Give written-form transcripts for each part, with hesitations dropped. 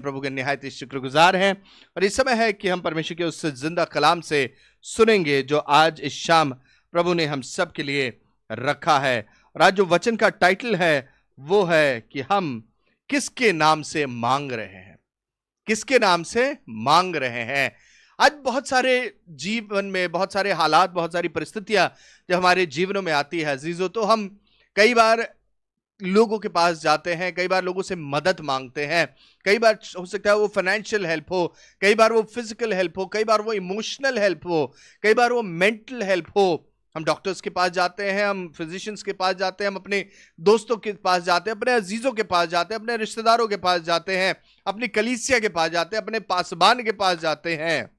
प्रभु के निहायत ही शुक्रगुजार हैं और इस समय है कि हम परमेश्वर के उस जिंदा कलाम से सुनेंगे जो आज इस शाम प्रभु ने हम सब के लिए रखा है। और आज जो वचन का टाइटल है वो है कि हम किसके नाम से मांग रहे हैं, किसके नाम से मांग रहे हैं। आज बहुत सारे जीवन में बहुत सारे हालात, बहुत सारी परिस्थितियां जब हमारे जीवनों में आती है अजीजों, तो हम कई बार लोगों के पास जाते हैं, कई बार लोगों से मदद मांगते हैं। कई बार हो सकता है वो फाइनेंशियल हेल्प हो, कई बार वो फिजिकल हेल्प हो, कई बार वो इमोशनल हेल्प हो, कई बार वो मेंटल हेल्प हो। हम डॉक्टर्स के पास जाते हैं, हम फिजिशियंस के पास जाते हैं, हम अपने दोस्तों के पास जाते हैं, अपने अजीजों के पास जाते हैं, अपने रिश्तेदारों के पास जाते हैं, अपनी कलीसिया के पास जाते हैं, अपने पासबान के पास जाते हैं।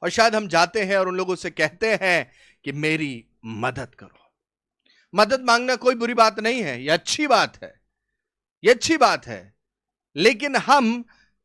और शायद हम जाते हैं और उन लोगों से कहते हैं कि मेरी मदद करो। मदद मांगना कोई बुरी बात नहीं है, यह अच्छी बात है, यह अच्छी बात है। लेकिन हम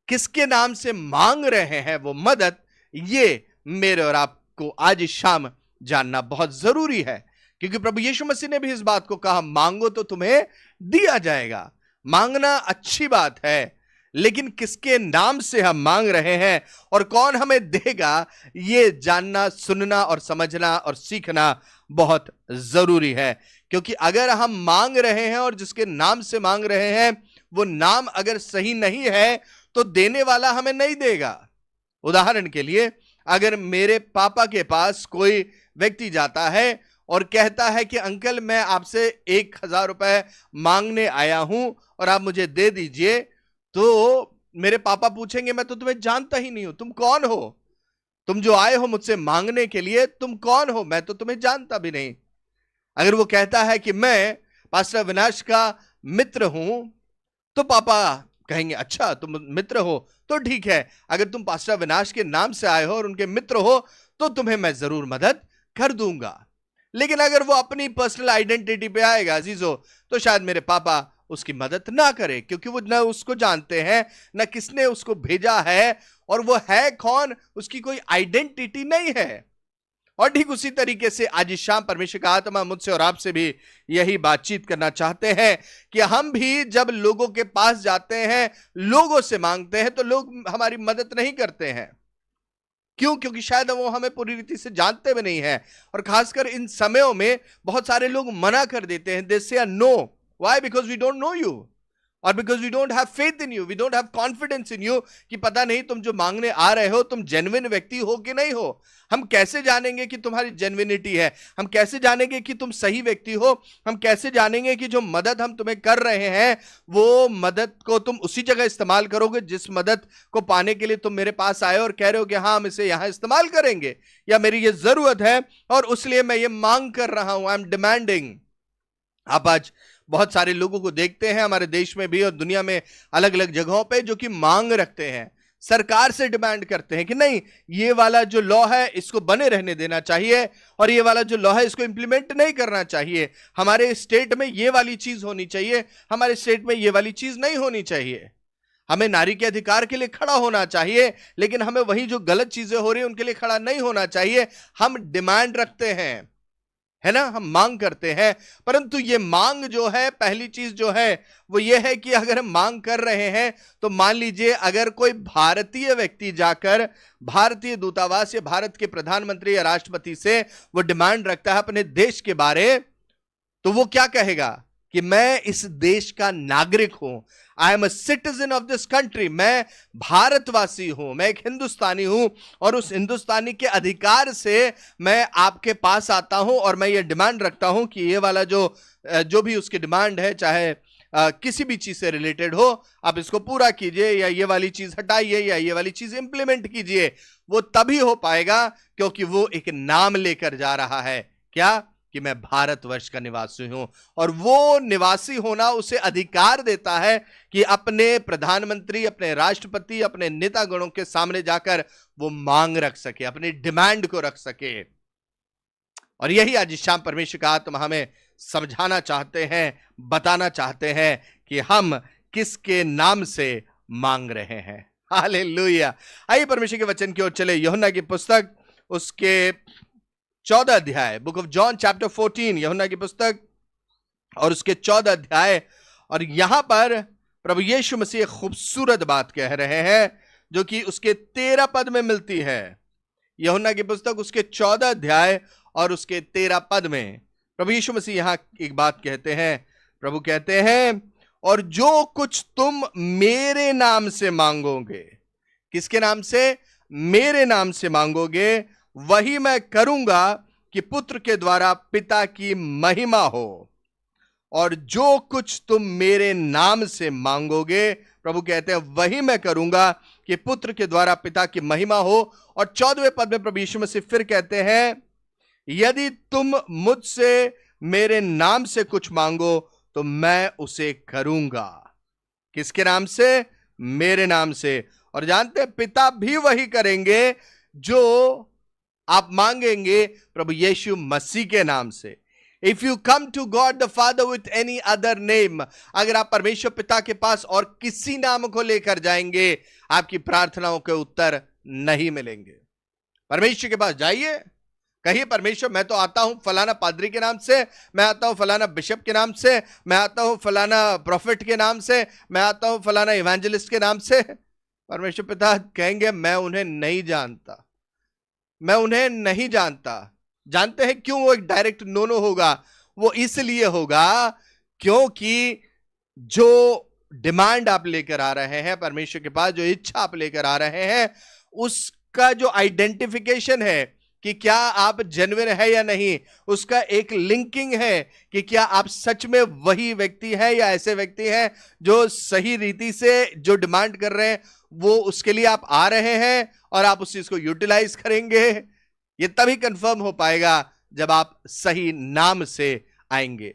किसके नाम से मांग रहे हैं वो मदद, ये मेरे और आपको आज शाम जानना बहुत जरूरी है। क्योंकि प्रभु यीशु मसीह ने भी इस बात को कहा, मांगो तो तुम्हें दिया जाएगा। मांगना अच्छी बात है, लेकिन किसके नाम से हम मांग रहे हैं और कौन हमें देगा, ये जानना, सुनना और समझना और सीखना बहुत जरूरी है। क्योंकि अगर हम मांग रहे हैं और जिसके नाम से मांग रहे हैं वो नाम अगर सही नहीं है तो देने वाला हमें नहीं देगा। उदाहरण के लिए, अगर मेरे पापा के पास कोई व्यक्ति जाता है और कहता है कि अंकल मैं आपसे 1000 रुपए मांगने आया हूं और आप मुझे दे दीजिए, तो मेरे पापा पूछेंगे मैं तो तुम्हें जानता ही नहीं हूं, तुम कौन हो, तुम जो आए हो मुझसे मांगने के लिए, तुम कौन हो, मैं तो तुम्हें जानता भी नहीं। अगर वो कहता है कि मैं पास्टर अविनाश का मित्र हूं, तो पापा कहेंगे अच्छा तुम मित्र हो तो ठीक है, अगर तुम पास्टर अविनाश के नाम से आए हो और उनके मित्र हो तो तुम्हें मैं जरूर मदद कर दूंगा। लेकिन अगर वो अपनी पर्सनल आइडेंटिटी पे आएगा अजीजों, तो शायद मेरे पापा उसकी मदद ना करे, क्योंकि वो न उसको जानते हैं, न किसने उसको भेजा है, और वो है कौन, उसकी कोई आइडेंटिटी नहीं है। और ठीक उसी तरीके से आज शाम परमेश्वर का आत्मा मुझसे और आपसे भी यही बातचीत करना चाहते हैं कि हम भी जब लोगों के पास जाते हैं, लोगों से मांगते हैं, तो लोग हमारी मदद नहीं करते हैं। क्यों? क्योंकि शायद वो हमें पूरी रीति से जानते भी नहीं है। और खासकर इन समयों में बहुत सारे लोग मना कर देते हैं, they say no. Why? Because we don't know you, और because we don't have faith in you, we don't have confidence in you, कि पता नहीं तुम जो मांगने आ रहे हो तुम जेन्युइन व्यक्ति हो कि नहीं हो। हम कैसे जानेंगे कि तुम्हारी जेन्युइनिटी है? हम कैसे जानेंगे कि तुम सही व्यक्ति हो? हम कैसे जानेंगे कि जो मदद हम तुम्हें कर रहे हैं वो मदद को तुम उसी जगह इस्तेमाल करोगे जिस मदद को पाने के लिए तुम मेरे पास आए और कह रहे हो कि हाँ हम इसे यहां इस्तेमाल करेंगे, या मेरी ये जरूरत है और उसलिए मैं ये मांग कर रहा हूं, आई एम डिमांडिंग। आप आज बहुत सारे लोगों को देखते हैं हमारे देश में भी और दुनिया में अलग अलग जगहों पे, जो कि मांग रखते हैं, सरकार से डिमांड करते हैं कि नहीं ये वाला जो लॉ है इसको बने रहने देना चाहिए और ये वाला जो लॉ है इसको इंप्लीमेंट नहीं करना चाहिए। हमारे स्टेट में ये वाली चीज होनी चाहिए, हमारे स्टेट में ये वाली चीज नहीं होनी चाहिए। हमें नारी के अधिकार के लिए खड़ा होना चाहिए, लेकिन हमें वही जो गलत चीजें हो रही है उनके लिए खड़ा नहीं होना चाहिए। हम डिमांड रखते हैं, है ना, हम मांग करते हैं। परंतु ये मांग जो है, पहली चीज जो है वो ये है कि अगर हम मांग कर रहे हैं तो मान लीजिए अगर कोई भारतीय व्यक्ति जाकर भारतीय दूतावास या भारत के प्रधानमंत्री या राष्ट्रपति से वो डिमांड रखता है अपने देश के बारे, तो वो क्या कहेगा कि मैं इस देश का नागरिक हूं, I am a citizen of this country, मैं भारतवासी हूं, मैं एक हिंदुस्तानी हूं और उस हिंदुस्तानी के अधिकार से मैं आपके पास आता हूं और मैं ये डिमांड रखता हूं कि ये वाला जो भी उसकी डिमांड है, चाहे किसी भी चीज से रिलेटेड हो, आप इसको पूरा कीजिए या ये वाली चीज हटाइए या ये वाली चीज इंप्लीमेंट कीजिए। वो तभी हो पाएगा क्योंकि वो एक नाम लेकर जा रहा है, क्या? कि मैं भारतवर्ष का निवासी हूं। और वो निवासी होना उसे अधिकार देता है कि अपने प्रधानमंत्री, अपने राष्ट्रपति, अपने नेतागणों के सामने जाकर वो मांग रख सके, अपनी डिमांड को रख सके। और यही आज शाम परमेश्वर का आत्मा हमें समझाना चाहते हैं, बताना चाहते हैं कि हम किसके नाम से मांग रहे हैं। हालेलुया। आइए परमेश्वर के वचन की ओर चले। यूहन्ना की पुस्तक उसके 14 अध्याय, बुक ऑफ जॉन चैप्टर 14, यूहन्ना की पुस्तक और उसके 14 अध्याय। और यहां पर प्रभु यीशु मसीह एक खूबसूरत बात कह रहे हैं जो कि उसके 13 पद में मिलती है। यूहन्ना की पुस्तक उसके 14 अध्याय और उसके 13 पद में प्रभु यीशु मसीह यहां एक बात कहते हैं। प्रभु कहते हैं, और जो कुछ तुम मेरे नाम से मांगोगे, किसके नाम से? मेरे नाम से मांगोगे, वही मैं करूंगा कि पुत्र के द्वारा पिता की महिमा हो। और जो कुछ तुम मेरे नाम से मांगोगे, प्रभु कहते हैं, वही मैं करूंगा कि पुत्र के द्वारा पिता की महिमा हो। और 14वें पद में प्रभु यीशु मसीह फिर कहते हैं, यदि तुम मुझसे मेरे नाम से कुछ मांगो तो मैं उसे करूंगा। किसके नाम से? मेरे नाम से। और जानते हैं, पिता भी वही करेंगे जो आप मांगेंगे प्रभु यीशु मसीह के नाम से। If you come to God the father with any other name, अगर आप परमेश्वर पिता के पास और किसी नाम को लेकर जाएंगे, आपकी प्रार्थनाओं के उत्तर नहीं मिलेंगे। परमेश्वर के पास जाइए, कहिए, परमेश्वर मैं तो आता हूं फलाना पादरी के नाम से, मैं आता हूं फलाना बिशप के नाम से, मैं आता हूं फलाना प्रोफेट के नाम से, मैं आता हूं फलाना इवेंजलिस्ट के नाम से। परमेश्वर पिता कहेंगे, मैं उन्हें नहीं जानता, मैं उन्हें नहीं जानता। जानते हैं क्यों वो एक डायरेक्ट नो होगा? वो इसलिए होगा क्योंकि जो डिमांड आप लेकर आ रहे हैं परमेश्वर के पास, जो इच्छा आप लेकर आ रहे हैं, उसका जो आइडेंटिफिकेशन है कि क्या आप जेन्युइन है या नहीं, उसका एक लिंकिंग है कि क्या आप सच में वही व्यक्ति है या ऐसे व्यक्ति हैं जो सही रीति से जो डिमांड कर रहे हैं वो उसके लिए आप आ रहे हैं और आप उस चीज को यूटिलाइज करेंगे। ये तभी कंफर्म हो पाएगा जब आप सही नाम से आएंगे।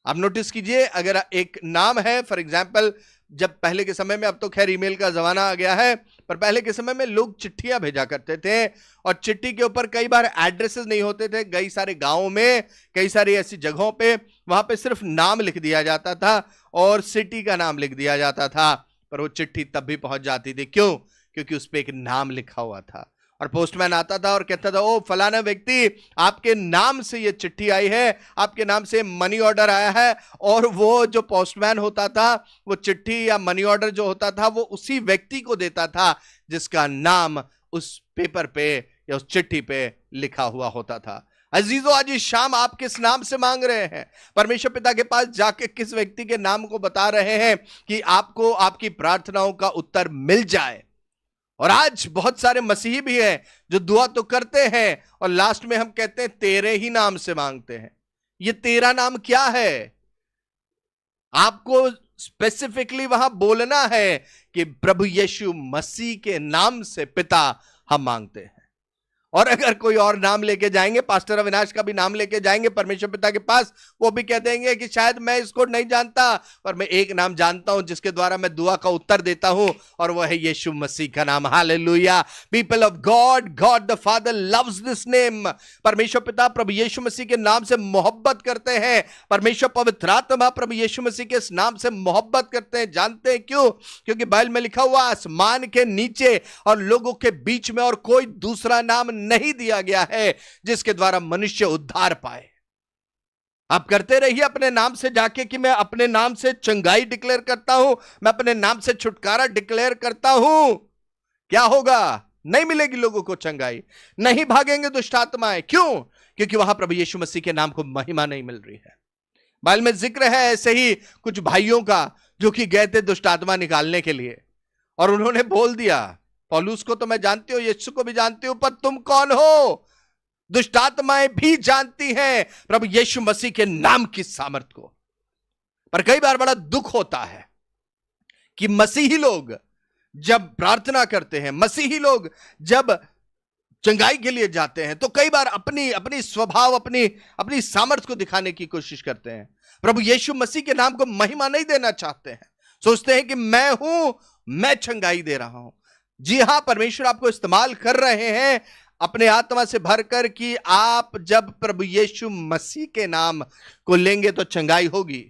आप नोटिस कीजिए, अगर एक नाम है, फॉर एग्जाम्पल, जब पहले के समय में, अब तो खैर ईमेल का जमाना आ गया है, पर पहले के समय में लोग चिट्ठियां भेजा करते थे और चिट्ठी के ऊपर कई बार एड्रेसेस नहीं होते थे। कई सारे गांवों में, कई सारी ऐसी जगहों पे, वहां पे सिर्फ नाम लिख दिया जाता था और सिटी का नाम लिख दिया जाता था, पर वो चिट्ठी तब भी पहुंच जाती थी। क्यों? क्योंकि उस पर एक नाम लिखा हुआ था और पोस्टमैन आता था और कहता था, ओ फलाना व्यक्ति, आपके नाम से ये चिट्ठी आई है, आपके नाम से मनी ऑर्डर आया है। और वो जो पोस्टमैन होता था, वो चिट्ठी या मनी ऑर्डर जो होता था वो उसी व्यक्ति को देता था जिसका नाम उस पेपर पे या उस चिट्ठी पे लिखा हुआ होता था। अजीजों, आज इस शाम आप किस नाम से मांग रहे हैं? परमेश्वर पिता के पास जाके किस व्यक्ति के नाम को बता रहे हैं कि आपको आपकी प्रार्थनाओं का उत्तर मिल जाए? और आज बहुत सारे मसीही भी हैं जो दुआ तो करते हैं और लास्ट में हम कहते हैं तेरे ही नाम से मांगते हैं। ये तेरा नाम क्या है? आपको स्पेसिफिकली वहां बोलना है कि प्रभु यीशु मसीह के नाम से पिता हम मांगते हैं। और अगर कोई और नाम लेके जाएंगे, पास्टर अविनाश का भी नाम लेके जाएंगे परमेश्वर पिता के पास, वो भी कह देंगे कि शायद मैं इसको नहीं जानता, पर मैं एक नाम जानता हूं जिसके द्वारा मैं दुआ का उत्तर देता हूं, और वह है यीशु मसीह का नाम। Hallelujah. People of God, God the father loves this name. परमेश्वर पिता प्रभु यीशु मसीह के नाम से मोहब्बत करते हैं। परमेश्वर पवित्र आत्मा प्रभु यीशु मसीह के इस नाम से मोहब्बत करते हैं। जानते हैं क्यों? क्योंकि बाइबल में लिखा हुआ, आसमान के नीचे और लोगों के बीच में और कोई दूसरा नाम नहीं दिया गया है जिसके द्वारा मनुष्य उद्धार पाए। आप करते रहिए अपने नाम से जाके कि मैं अपने नाम से चंगाई डिक्लेयर करता हूं, मैं अपने नाम से छुटकारा डिक्लेयर करता हूं। क्या होगा? नहीं मिलेगी लोगों को चंगाई, नहीं भागेंगे दुष्ट आत्माएं। क्यों? क्योंकि वहां प्रभु यीशु मसीह के नाम को महिमा नहीं मिल रही है। बाइबल में जिक्र है ऐसे ही कुछ भाइयों का जो कि गए थे दुष्ट आत्मा निकालने के लिए, और उन्होंने बोल दिया, पौलुस को तो मैं जानती हूं, यीशु को भी जानती हूं, पर तुम कौन हो? दुष्ट आत्माएं भी जानती हैं प्रभु यीशु मसीह के नाम की सामर्थ को। पर कई बार बड़ा दुख होता है कि मसीही लोग जब प्रार्थना करते हैं, मसीही लोग जब चंगाई के लिए जाते हैं, तो कई बार अपनी स्वभाव, अपनी सामर्थ को दिखाने की कोशिश करते हैं। प्रभु यीशु मसीह के नाम को महिमा नहीं देना चाहते हैं। सोचते हैं कि मैं हूं, मैं चंगाई दे रहा हूं। जी हां, परमेश्वर आपको इस्तेमाल कर रहे हैं अपने आत्मा से भरकर कि आप जब प्रभु यीशु मसीह के नाम को लेंगे तो चंगाई होगी।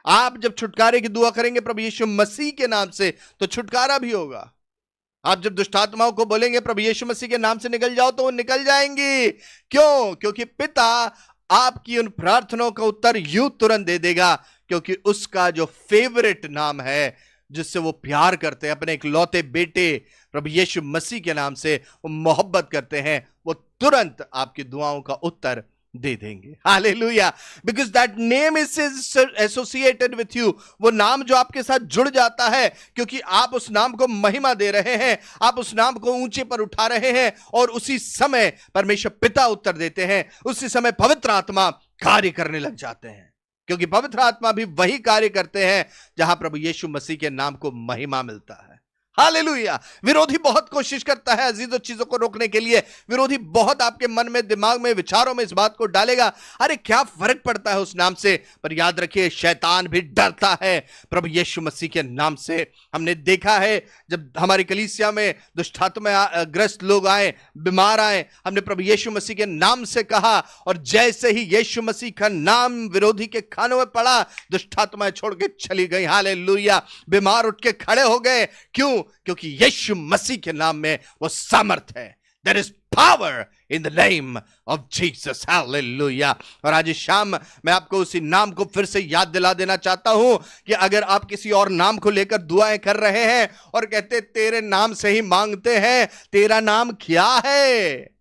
आप जब छुटकारे की दुआ करेंगे प्रभु यीशु मसीह के नाम से तो छुटकारा भी होगा। आप जब दुष्ट आत्माओं को बोलेंगे प्रभु यीशु मसीह के नाम से निकल जाओ तो वो निकल जाएंगी। क्यों? क्योंकि पिता आपकी उन प्रार्थनाओं का उत्तर यूं तुरंत दे देगा क्योंकि उसका जो फेवरेट नाम है, जिससे वो प्यार करते हैं, अपने इकलौते बेटे प्रभु यीशु मसीह के नाम से वो मोहब्बत करते हैं, वो तुरंत आपकी दुआओं का उत्तर दे देंगे। Hallelujah, because that name is associated with you. वो नाम जो आपके साथ जुड़ जाता है, क्योंकि आप उस नाम को महिमा दे रहे हैं, आप उस नाम को ऊंचे पर उठा रहे हैं, और उसी समय परमेश्वर पिता उत्तर देते हैं, उसी समय पवित्र आत्मा कार्य करने लग जाते हैं, क्योंकि पवित्र आत्मा भी वही कार्य करते हैं जहां प्रभु यीशु मसीह के नाम को महिमा मिलता है। हालेलुया। विरोधी बहुत कोशिश करता है अजीजों चीजों को रोकने के लिए। विरोधी बहुत आपके मन में, दिमाग में, विचारों में इस बात को डालेगा, अरे क्या फर्क पड़ता है उस नाम से। पर याद रखिए, शैतान भी डरता है प्रभु यीशु मसीह के नाम से। हमने देखा है जब हमारी कलीसिया में दुष्टात्मा ग्रस्त लोग आए, बीमार आए, हमने प्रभु यीशु मसीह के नाम से कहा, और जैसे ही यीशु मसीह का नाम विरोधी के खानों में पड़ा, दुष्टात्माएं छोड़ के चली गई। हालेलुया। बीमार उठ के खड़े हो गए। क्यों? क्योंकि यीशु मसीह के नाम में वो सामर्थ है। There is power in the name of Jesus. Hallelujah. और आज शाम मैं आपको उसी नाम को फिर से याद दिला देना चाहता हूं कि अगर आप किसी और नाम को लेकर दुआएं कर रहे हैं और कहते तेरे नाम से ही मांगते हैं, तेरा नाम क्या है?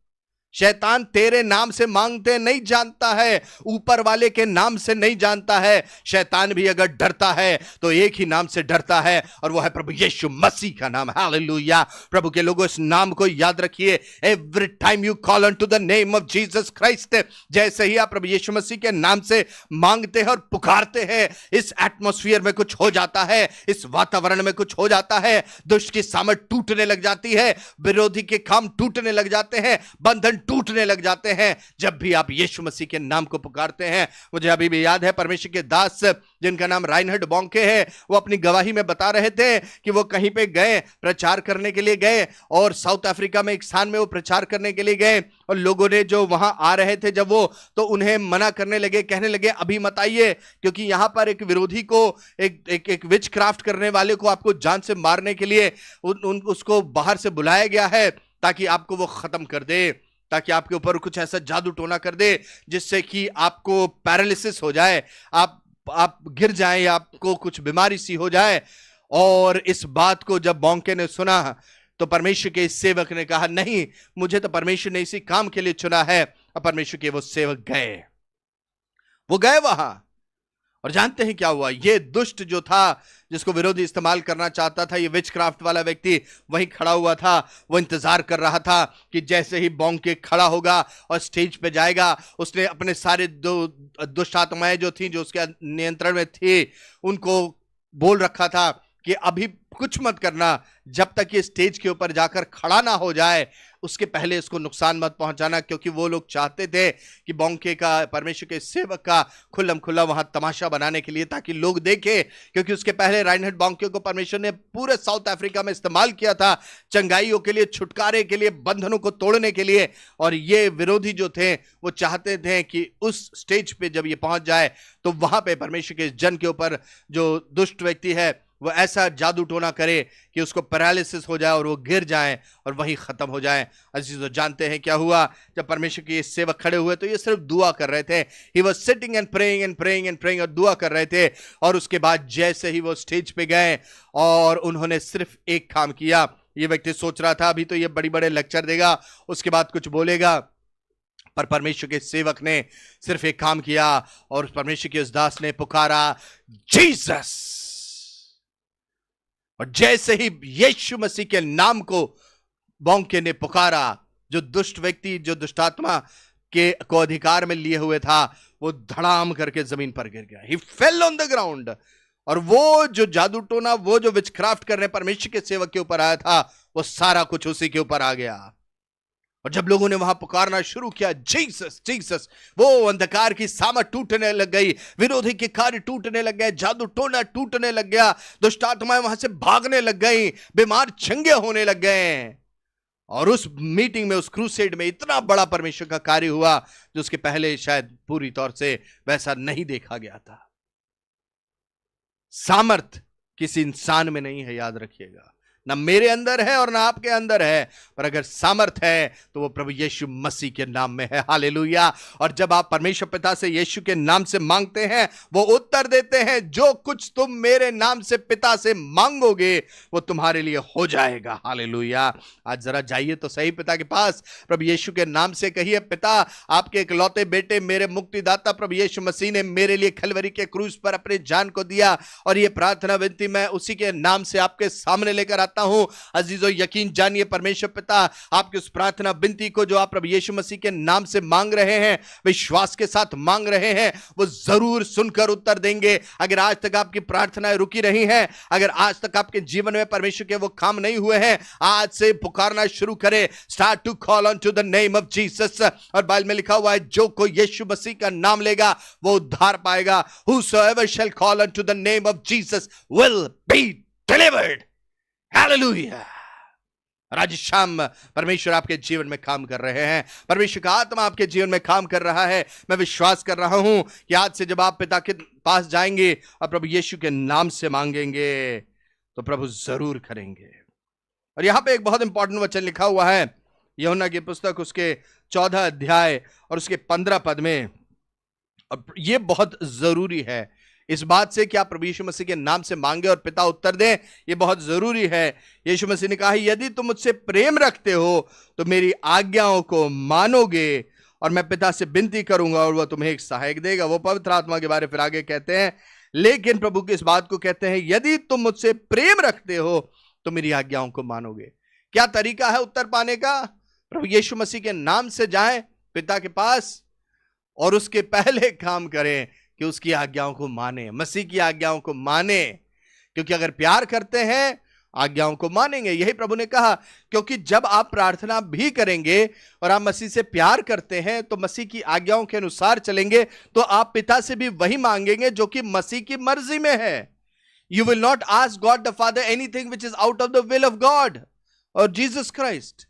शैतान तेरे नाम से मांगते नहीं जानता है, ऊपर वाले के नाम से नहीं जानता है। शैतान भी अगर डरता है तो एक ही नाम से डरता है, और वो है प्रभु यीशु मसीह का नाम। हालेलुया। प्रभु के लोगों, इस नाम को याद रखिए। Every time you call on to the name of Jesus Christ, जैसे ही आप प्रभु यीशु मसीह के नाम से मांगते हैं और पुकारते हैं, इस एटमॉस्फेयर में कुछ हो जाता है, इस वातावरण में कुछ हो जाता है। दुष्ट की सामर्थ टूटने लग जाती है, विरोधी के काम टूटने लग जाते हैं, बंधन टूटने लग जाते हैं जब भी आप यीशु मसीह के नाम को पुकारते हैं। मुझे अभी भी याद है, परमेश्वर के दास जिनका नाम राइनहर्ड बॉन्के है, वो अपनी गवाही में बता रहे थे कि वो कहीं पे गए, प्रचार करने के लिए गए, और साउथ अफ्रीका में एक स्थान में वो प्रचार करने के लिए गए, और लोगों ने जो वहां आ रहे थे जब वो, तो उन्हें मना करने लगे, कहने लगे अभी मत आइए, क्योंकि यहां पर एक विरोधी को, एक विच क्राफ्ट करने वाले को आपको जान से मारने के लिए उसको बाहर से बुलाया गया है, ताकि आपको वो खत्म कर दे, ताकि आपके ऊपर कुछ ऐसा जादू टोना कर दे जिससे कि आपको पैरालिसिस हो जाए, आप गिर जाएं, आपको कुछ बीमारी सी हो जाए। और इस बात को जब बॉन्के ने सुना तो परमेश्वर के इस सेवक ने कहा, नहीं, मुझे तो परमेश्वर ने इसी काम के लिए चुना है। और परमेश्वर के वो सेवक गए वहां, और जानते हैं क्या हुआ? ये दुष्ट जो था, जिसको विरोधी इस्तेमाल करना चाहता था, ये विचक्राफ्ट वाला व्यक्ति वहीं खड़ा हुआ था। वो इंतजार कर रहा था कि जैसे ही बॉन्के खड़ा होगा और स्टेज पे जाएगा, उसने अपने सारे दुष्ट आत्माएं जो थी, जो उसके नियंत्रण में थी, उनको बोल रखा था कि अभी कुछ मत करना, जब तक ये स्टेज के ऊपर जाकर खड़ा ना हो जाए, उसके पहले इसको नुकसान मत पहुंचाना। क्योंकि वो लोग चाहते थे कि बॉन्के का, परमेश्वर के सेवक का खुल्लम खुल्ला वहां तमाशा बनाने के लिए, ताकि लोग देखें। क्योंकि उसके पहले राइनहर्ड बॉन्के को परमेश्वर ने पूरे साउथ अफ्रीका में इस्तेमाल किया था, चंगाइयों के लिए, छुटकारे के लिए, बंधनों को तोड़ने के लिए। और ये विरोधी जो थे, वो चाहते थे कि उस स्टेज पे जब ये पहुंच जाए, तो वहां पे परमेश्वर के जन के ऊपर जो दुष्ट व्यक्ति है, वो ऐसा जादू टोना करे कि उसको पैरालिसिस हो जाए और वो गिर जाए और वही खत्म हो जाए। अजीजों, जानते हैं क्या हुआ? जब परमेश्वर के सेवक खड़े हुए तो ये सिर्फ दुआ कर रहे थे। He was sitting and praying and praying and praying, और दुआ कर रहे थे। और उसके बाद जैसे ही वो स्टेज पे गए और उन्होंने सिर्फ एक काम किया। ये व्यक्ति सोच रहा था अभी तो ये बड़ी बड़े लेक्चर देगा, उसके बाद कुछ बोलेगा, पर परमेश्वर के सेवक ने सिर्फ एक काम किया, और परमेश्वर के उस दास ने पुकारा, जीसस। और जैसे ही यीशु मसीह के नाम को बॉन्के ने पुकारा, जो दुष्ट व्यक्ति, जो दुष्टात्मा को अधिकार में लिए हुए था, वो धड़ाम करके जमीन पर गिर गया। ही फेल ऑन द ग्राउंड। और वो जो जादू टोना, वो जो विचक्राफ्ट करने परमेश्वर के सेवक के ऊपर आया था, वो सारा कुछ उसी के ऊपर आ गया। और जब लोगों ने वहां पुकारना शुरू किया, जीसस जीसस, वो अंधकार की सामर्थ टूटने लग गई, विरोधी के कार्य टूटने लग गए, जादू टोना टूटने लग गया, दुष्ट आत्माएं वहां से भागने लग गई, बीमार चंगे होने लग गए। और उस मीटिंग में, उस क्रूसेड में इतना बड़ा परमेश्वर का कार्य हुआ जो उसके पहले शायद पूरी तौर से वैसा नहीं देखा गया था। सामर्थ किसी इंसान में नहीं है, याद रखिएगा। ना मेरे अंदर है और ना आपके अंदर है, पर अगर सामर्थ है तो वो प्रभु यीशु मसीह के नाम में है। हालेलुया। और जब आप परमेश्वर पिता से यीशु के नाम से मांगते हैं, वो उत्तर देते हैं, जो कुछ तुम मेरे नाम से पिता से मांगोगे वो तुम्हारे लिए हो जाएगा। हालेलुया। आज जरा जाइए तो सही पिता के पास, प्रभु यीशु के नाम से कहिए, पिता आपके इकलौते बेटे मेरे मुक्तिदाता प्रभु यीशु मसीह ने मेरे लिए खलवरी के क्रूस पर अपने जान को दिया, और ये प्रार्थना विनती मैं उसी के नाम से आपके सामने लेकर आता हूं। अजीजों, यकीन जानिए परमेश्वर पिता आपकी उस प्रार्थना विनती को जो आप प्रभु यीशु मसीह के नाम से मांग रहे हैं, विश्वास के साथ मांग रहे हैं, वो जरूर सुनकर उत्तर देंगे। अगर आज तक आपकी प्रार्थनाएं रुकी रही हैं, अगर आज तक आपके जीवन में परमेश्वर के वो काम नहीं हुए हैं, आज से पुकारना शुरू करें। Start to call on to the name of Jesus. और बाइबल में लिखा हुआ है, जो कोई यीशु मसीह का नाम लेगा वो उद्धार पाएगा। Whosoever shall call unto the name of Jesus will be delivered. Hallelujah. आज शाम परमेश्वर आपके जीवन में काम कर रहे हैं, परमेश्वर का आत्मा आपके जीवन में काम कर रहा है। मैं विश्वास कर रहा हूं कि आज से जब आप पिता के पास जाएंगे और प्रभु यीशु के नाम से मांगेंगे तो प्रभु जरूर करेंगे। और यहां पे एक बहुत इंपॉर्टेंट वचन लिखा हुआ है, यूहन्ना की पुस्तक उसके 14 अध्याय और उसके 15 पद में। और ये बहुत जरूरी है इस बात से कि आप प्रभु यीशु मसीह के नाम से मांगे और पिता उत्तर दें, ये बहुत जरूरी है। यीशु मसीह ने कहा, यदि तुम मुझसे प्रेम रखते हो तो मेरी आज्ञाओं को मानोगे, और मैं पिता से विनती करूंगा और वह तुम्हें एक सहायक देगा। वो पवित्र आत्मा के बारे में फिर आगे कहते हैं, लेकिन प्रभु की इस बात को कहते हैं, यदि तुम मुझसे प्रेम रखते हो तो मेरी आज्ञाओं को मानोगे। क्या तरीका है उत्तर पाने का? प्रभु यीशु मसीह के नाम से जाएं पिता के पास और उसके पहले काम करें कि उसकी आज्ञाओं को माने, मसीह की आज्ञाओं को माने, क्योंकि अगर प्यार करते हैं आज्ञाओं को मानेंगे। यही प्रभु ने कहा, क्योंकि जब आप प्रार्थना भी करेंगे और आप मसीह से प्यार करते हैं तो मसीह की आज्ञाओं के अनुसार चलेंगे तो आप पिता से भी वही मांगेंगे जो कि मसीह की मर्जी में है। You will not ask God the Father anything which is out of the will of God or Jesus Christ.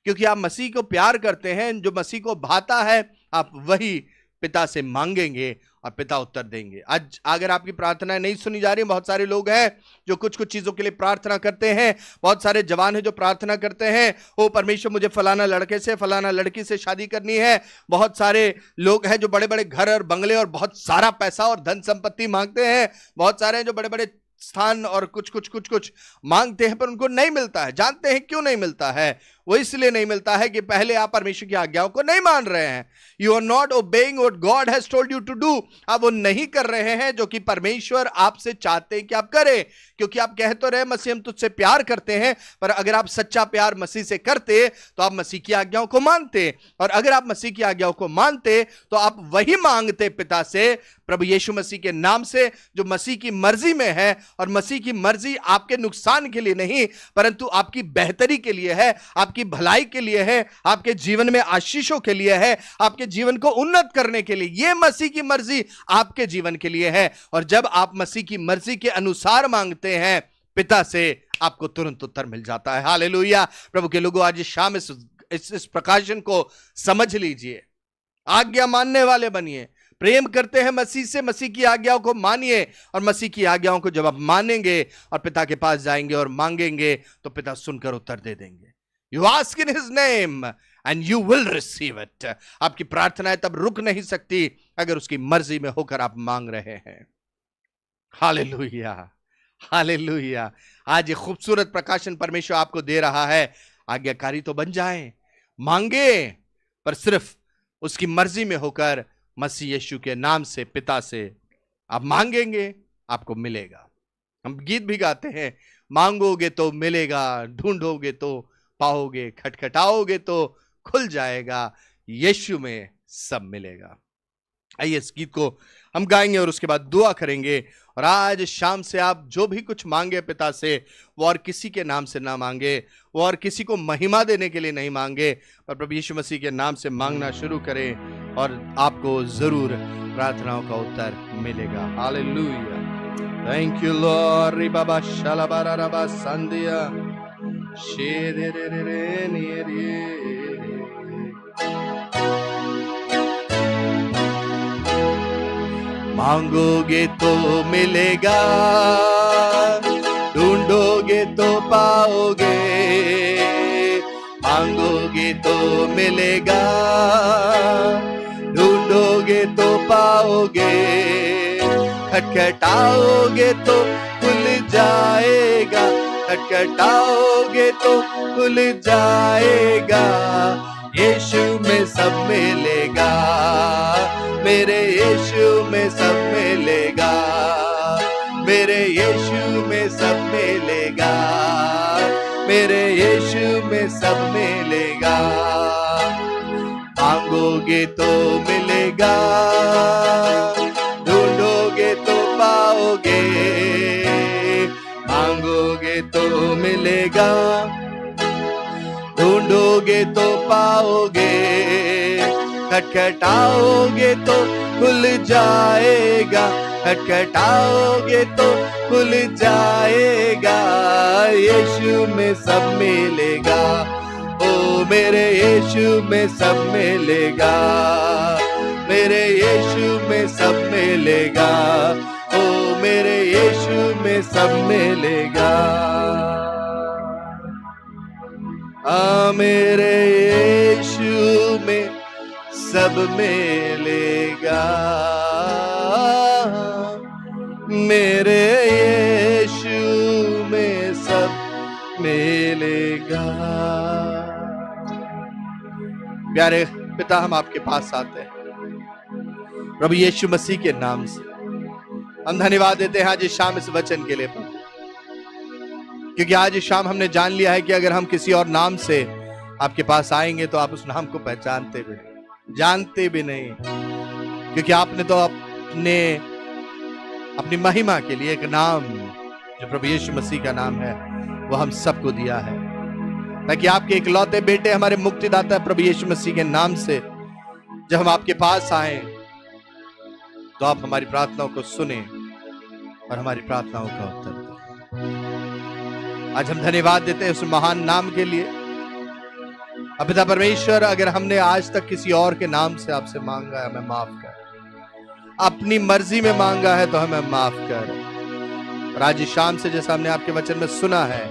क्योंकि आप मसीह को प्यार करते हैं, जो मसीह को भाता है, आप वही पिता से मांगेंगे और पिता उत्तर देंगे। आज अगर आपकी प्रार्थनाएं नहीं सुनी जा रही, बहुत सारे लोग हैं जो कुछ कुछ चीजों के लिए प्रार्थना करते हैं, बहुत सारे जवान हैं जो प्रार्थना करते हैं, ओ परमेश्वर मुझे फलाना लड़के से फलाना लड़की से शादी करनी है। बहुत सारे लोग हैं जो बड़े बड़े घर और बंगले और बहुत सारा पैसा और धन संपत्ति मांगते हैं। बहुत सारे हैं जो बड़े बड़े स्थान और कुछ कुछ कुछ कुछ मांगते हैं, पर उनको नहीं मिलता है। जानते हैं क्यों नहीं मिलता है? वो इसलिए नहीं मिलता है कि पहले आप परमेश्वर की आज्ञाओं को नहीं मान रहे हैं। You are not obeying what God has told you to do. आप वो नहीं कर रहे हैं जो कि परमेश्वर आपसे चाहते हैं कि आप करें। क्योंकि आप कह तो रहे मसीह हम तुझसे प्यार करते हैं, पर अगर आप सच्चा प्यार मसीह से करते तो आप मसीह की आज्ञाओं को मानते, और अगर आप मसीह की आज्ञाओं को मानते तो आप वही मांगते पिता से, प्रभु यीशु मसीह के नाम से, जो मसीह की मर्जी में है। और मसीह की मर्जी आपके नुकसान के लिए नहीं, परंतु आपकी बेहतरी के लिए है, आपकी भलाई के लिए है, आपके जीवन में आशीषों के लिए है, आपके जीवन को उन्नत करने के लिए। यह मसीह की मर्जी आपके जीवन के लिए है। और जब आप मसीह की मर्जी के अनुसार मांगते हैं पिता से, आपको तुरंत उत्तर मिल जाता है। हालेलुया। प्रभु के लोगों, आज शाम इस प्रकाशन को समझ लीजिए, आज्ञा मानने वाले बनिए। प्रेम करते हैं मसीह से, मसीह की आज्ञाओं को मानिए, और मसीह की आज्ञाओं को जब आप मानेंगे और पिता के पास जाएंगे और मांगेंगे तो पिता सुनकर उत्तर दे देंगे। You ask in his name and you will receive it. आपकी प्रार्थनाएं तब रुक नहीं सकती अगर उसकी मर्जी में होकर आप मांग रहे हैं। Hallelujah, hallelujah. आज ये खूबसूरत प्रकाशन परमेश्वर आपको दे रहा है। आज्ञाकारी तो बन जाएं, मांगे, पर सिर्फ उसकी मर्जी में होकर मसीह यीशु के नाम से पिता से आप मांगेंगे, आपको मिलेगा। हम गीत भी गाते हैं, मांगोगे तो मिलेगा, ढूंढोगे तो पाओगे, खटखटाओगे तो खुल जाएगा, यीशु में सब मिलेगा। आइए इस गीत को हम गाएंगे और उसके बाद दुआ करेंगे। और आज शाम से आप जो भी कुछ मांगे पिता से, वो और किसी के नाम से ना मांगे, वो और किसी को महिमा देने के लिए नहीं मांगे, पर प्रभु यीशु मसीह के नाम से मांगना शुरू करें और आपको जरूर प्रार्थनाओं का उत्तर मिलेगा। हालेलुया। Thank you Lord. रे बाबा शालाबारा रबा संदिया शेरे रे रे रे रे रे। मांगोगे तो मिलेगा, ढूंढोगे तो पाओगे, मांगोगे तो मिलेगा, ढूंढोगे तो पाओगे, खटखटाओगे तो खुल जाएगा, खटखटाओगे तो खुल जाएगा। यीशु में सब मिलेगा, मेरे यीशु में सब मिलेगा, मेरे यीशु में सब मिलेगा, मेरे यीशु में सब मिलेगा। मांगोगे तो मिलेगा, ढूंढोगे तो पाओगे, मांगोगे तो मिलेगा, ढूंढोगे तो पाओगे, खटखटाओगे तो खुल जाएगा, खटखटाओगे तो खुल जाएगा। यीशु में सब मिलेगा, ओ मेरे यीशु में सब मिलेगा, मेरे यीशु में सब मिलेगा, ओ मेरे यीशु में सब मिलेगा। मेरे यीशु में सब मिलेगा, मेरे यीशु में सब मिलेगा। प्यारे पिता, हम आपके पास आते हैं प्रभु यीशु मसीह के नाम से। हम धन्यवाद देते हैं आज इस शाम इस वचन के लिए प्रभु, क्योंकि आज इस शाम हमने जान लिया है कि अगर हम किसी और नाम से आपके पास आएंगे तो आप उस नाम को पहचानते भी नहीं, जानते भी नहीं, क्योंकि आपने तो अपनी महिमा के लिए एक नाम जो प्रभु यीशु मसीह का नाम है वो हम सबको दिया है, ताकि आपके इकलौते बेटे हमारे मुक्तिदाता प्रभु यीशु मसीह के नाम से जब हम आपके पास आए तो आप हमारी प्रार्थनाओं को सुने और हमारी प्रार्थनाओं का उत्तर दो। आज हम धन्यवाद देते हैं उस महान नाम के लिए। अब पिता परमेश्वर, अगर हमने आज तक किसी और के नाम से आपसे मांगा है, हमें माफ कर, अपनी मर्जी में मांगा है तो हमें माफ कर। और आज इस शाम से जैसा हमने आपके वचन में सुना है,